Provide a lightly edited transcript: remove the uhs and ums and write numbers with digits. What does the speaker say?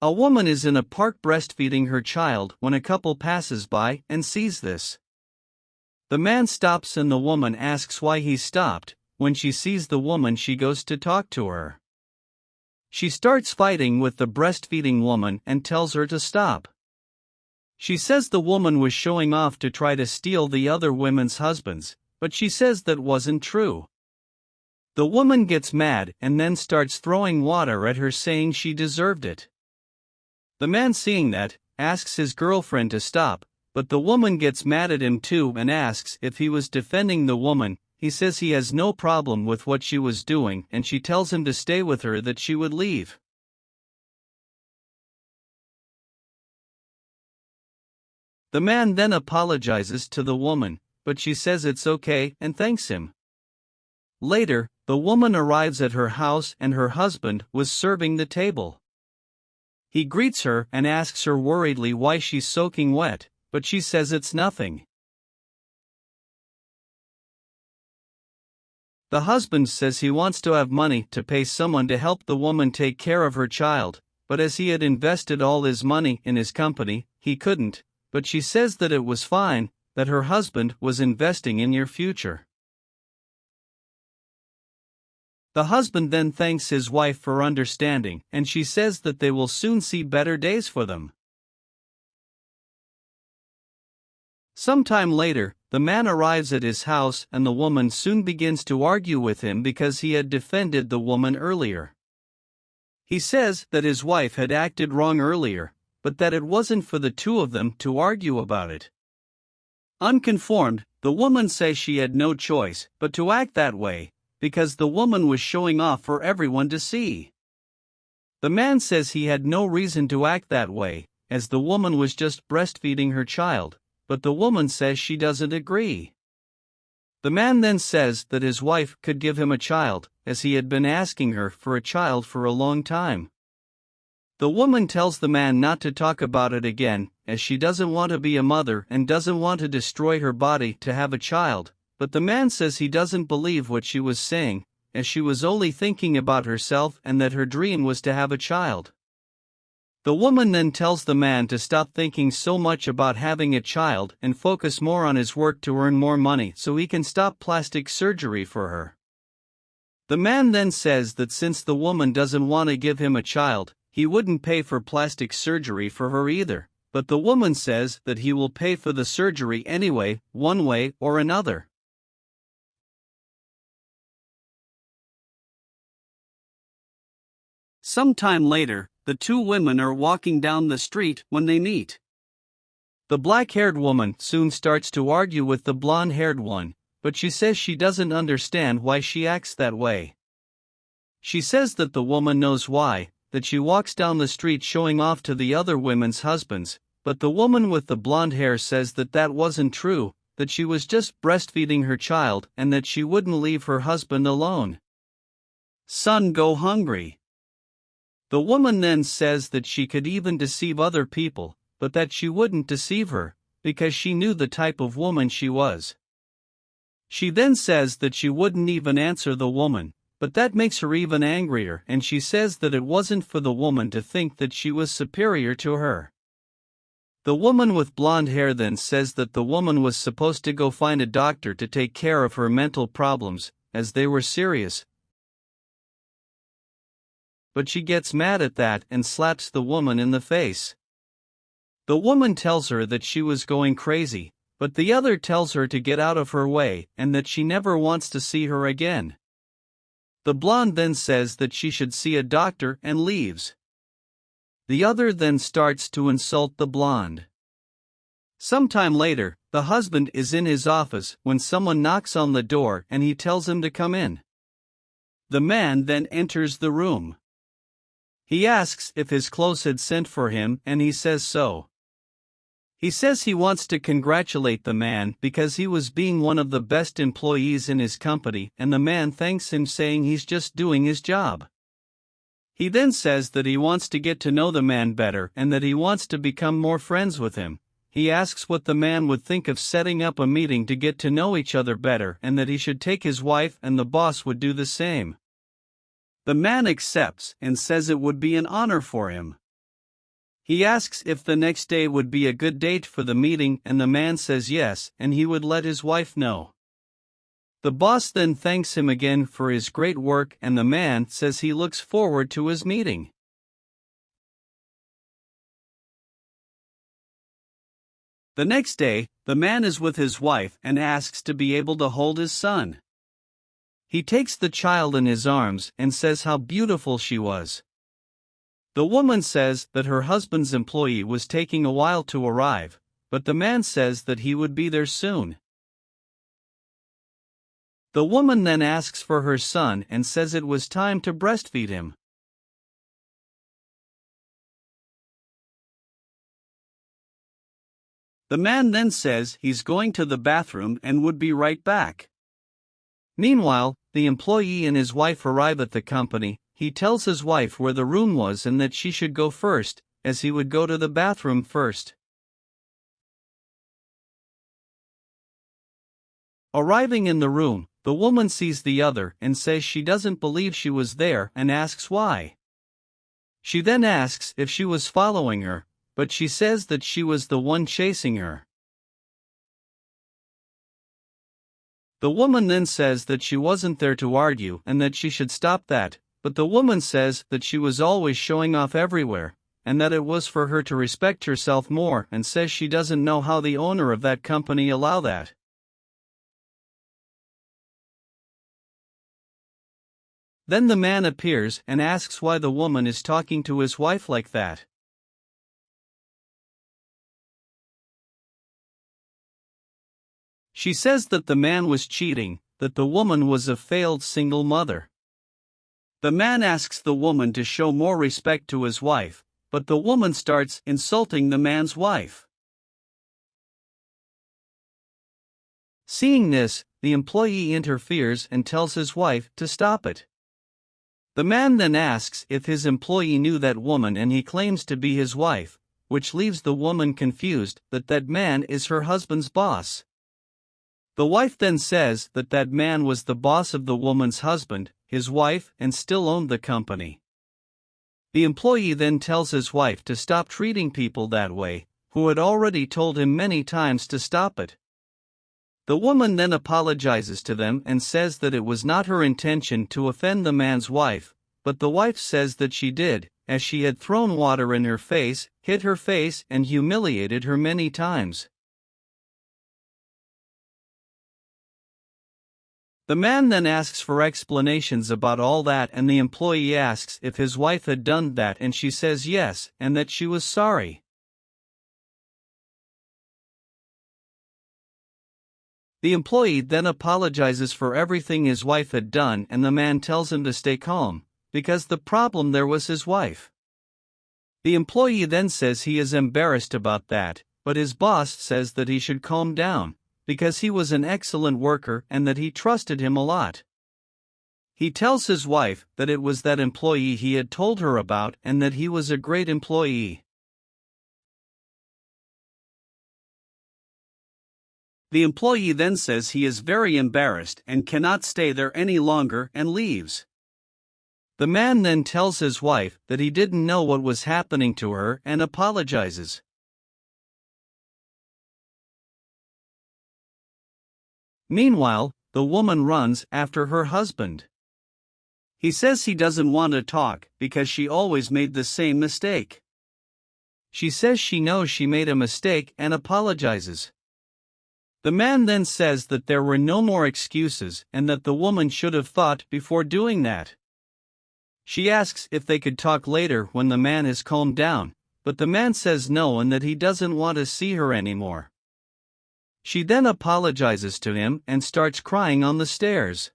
A woman is in a park breastfeeding her child when a couple passes by and sees this. The man stops and the woman asks why he stopped. When she sees the woman, she goes to talk to her. She starts fighting with the breastfeeding woman and tells her to stop. She says the woman was showing off to try to steal the other women's husbands, but she says that wasn't true. The woman gets mad and then starts throwing water at her, saying she deserved it. The man, seeing that, asks his girlfriend to stop, but the woman gets mad at him too and asks if he was defending the woman. He says he has no problem with what she was doing, and she tells him to stay with her, that she would leave. The man then apologizes to the woman, but she says it's okay and thanks him. Later, the woman arrives at her house and her husband was serving the table. He greets her and asks her worriedly why she's soaking wet, but she says it's nothing. The husband says he wants to have money to pay someone to help the woman take care of her child, but as he had invested all his money in his company, he couldn't, but she says that it was fine, that her husband was investing in your future. The husband then thanks his wife for understanding, and she says that they will soon see better days for them. Sometime later, the man arrives at his house and the woman soon begins to argue with him because he had defended the woman earlier. He says that his wife had acted wrong earlier, but that it wasn't for the two of them to argue about it. Unconformed, the woman says she had no choice but to act that way, because the woman was showing off for everyone to see. The man says he had no reason to act that way, as the woman was just breastfeeding her child, but the woman says she doesn't agree. The man then says that his wife could give him a child, as he had been asking her for a child for a long time. The woman tells the man not to talk about it again, as she doesn't want to be a mother and doesn't want to destroy her body to have a child, but the man says he doesn't believe what she was saying, as she was only thinking about herself and that her dream was to have a child. The woman then tells the man to stop thinking so much about having a child and focus more on his work to earn more money so he can stop plastic surgery for her. The man then says that since the woman doesn't want to give him a child, he wouldn't pay for plastic surgery for her either, but the woman says that he will pay for the surgery anyway, one way or another. Sometime later, the two women are walking down the street when they meet. The black-haired woman soon starts to argue with the blonde-haired one, but she says she doesn't understand why she acts that way. She says that the woman knows why, that she walks down the street showing off to the other women's husbands, but the woman with the blonde hair says that that wasn't true, that she was just breastfeeding her child and that she wouldn't leave her husband alone. Son go hungry. The woman then says that she could even deceive other people, but that she wouldn't deceive her, because she knew the type of woman she was. She then says that she wouldn't even answer the woman, but that makes her even angrier, and she says that it wasn't for the woman to think that she was superior to her. The woman with blonde hair then says that the woman was supposed to go find a doctor to take care of her mental problems, as they were serious. But she gets mad at that and slaps the woman in the face. The woman tells her that she was going crazy, but the other tells her to get out of her way and that she never wants to see her again. The blonde then says that she should see a doctor and leaves. The other then starts to insult the blonde. Sometime later, the husband is in his office when someone knocks on the door and he tells him to come in. The man then enters the room. He asks if his clothes had sent for him and he says so. He says he wants to congratulate the man because he was being one of the best employees in his company, and the man thanks him, saying he's just doing his job. He then says that he wants to get to know the man better and that he wants to become more friends with him. He asks what the man would think of setting up a meeting to get to know each other better and that he should take his wife and the boss would do the same. The man accepts and says it would be an honor for him. He asks if the next day would be a good date for the meeting, and the man says yes, and he would let his wife know. The boss then thanks him again for his great work, and the man says he looks forward to his meeting. The next day, the man is with his wife and asks to be able to hold his son. He takes the child in his arms and says how beautiful she was. The woman says that her husband's employee was taking a while to arrive, but the man says that he would be there soon. The woman then asks for her son and says it was time to breastfeed him. The man then says he's going to the bathroom and would be right back. Meanwhile, the employee and his wife arrive at the company. He tells his wife where the room was and that she should go first, as he would go to the bathroom first. Arriving in the room, the woman sees the other and says she doesn't believe she was there and asks why. She then asks if she was following her, but she says that she was the one chasing her. The woman then says that she wasn't there to argue and that she should stop that, but the woman says that she was always showing off everywhere, and that it was for her to respect herself more, and says she doesn't know how the owner of that company allow that. Then the man appears and asks why the woman is talking to his wife like that. She says that the man was cheating, that the woman was a failed single mother. The man asks the woman to show more respect to his wife, but the woman starts insulting the man's wife. Seeing this, the employee interferes and tells his wife to stop it. The man then asks if his employee knew that woman, and he claims to be his wife, which leaves the woman confused that that man is her husband's boss. The wife then says that that man was the boss of the woman's husband, his wife, and still owned the company. The employee then tells his wife to stop treating people that way, who had already told him many times to stop it. The woman then apologizes to them and says that it was not her intention to offend the man's wife, but the wife says that she did, as she had thrown water in her face, hit her face, and humiliated her many times. The man then asks for explanations about all that, and the employee asks if his wife had done that, and she says yes, and that she was sorry. The employee then apologizes for everything his wife had done, and the man tells him to stay calm, because the problem there was his wife. The employee then says he is embarrassed about that, but his boss says that he should calm down, because he was an excellent worker and that he trusted him a lot. He tells his wife that it was that employee he had told her about and that he was a great employee. The employee then says he is very embarrassed and cannot stay there any longer and leaves. The man then tells his wife that he didn't know what was happening to her and apologizes. Meanwhile, the woman runs after her husband. He says he doesn't want to talk because she always made the same mistake. She says she knows she made a mistake and apologizes. The man then says that there were no more excuses and that the woman should have thought before doing that. She asks if they could talk later when the man has calmed down, but the man says no and that he doesn't want to see her anymore. She then apologizes to him and starts crying on the stairs.